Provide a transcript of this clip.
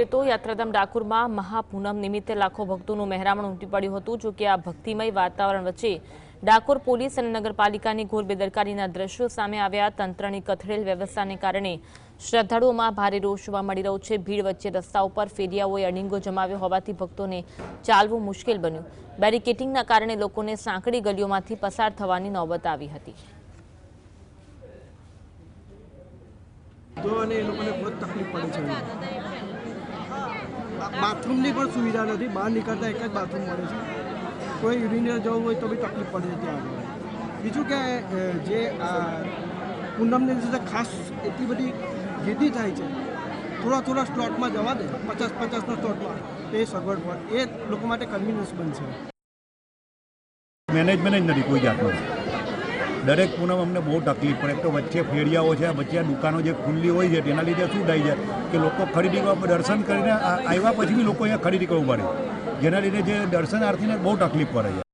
તો યાત્રાધામ ડાકોરમાં મહાપૂનમ નિમિત્તે લાખો ભક્તોનું મહેરામણ ઉમટી પડ્યું હતું। જો કે આ ભક્તિમય વાતાવરણ વચ્ચે ડાકોર પોલીસ અને નગરપાલિકાની ઘોર બેદરકારીના દ્રશ્યો સામે આવ્યા। તંત્રની કથળેલ વ્યવસ્થાને કારણે શ્રદ્ધાળુઓમાં ભારે રોષ જોવા મળી રહ્યો છે। ભીડ વચ્ચે રસ્તા ઉપર ફેરિયાઓએ અડીંગો જમાવ્યો હોવાથી ભક્તોને ચાલવું મુશ્કેલ બન્યું। બેરિકેડિંગના કારણે લોકોને સાંકડી ગલીઓમાંથી પસાર થવાની નોબત આવી હતી। तो ने लोगों ने बहुत तकलीफ पड़ी है। बाथरूम की पण सुविधा नहीं, बहार निकलता एक ज बाथरूम मळे छे, कोई यूरिन जवुं होय तो भी तकलीफ पड़े है। त्यां बीजू के जे पूनम ने दिवसे खास एटली बड़ी गर्दी थाय छे, थोड़ा थोड़ा स्लॉट में जवा दे 50-50 स्लॉट में ए सगवड पर ए लोको माटे कन्वीनियंस बनशे। मैनेजमेंट नहीं कोई जातनो दरेक पूनम अमने बहुत तकलीफ पड़े। तो वच्चे फेरियाओ है, वच्चे दुकानों जो खुल्ली होय छे तेना लीधे शुं थाय छे कि लोको खरीदी दर्शन करीने आव्या पछी बी लोको अहींया खरीदी करवू पड़े, जेना लीधे जे दर्शनार्थीने बहुत तकलीफ पड़े छे।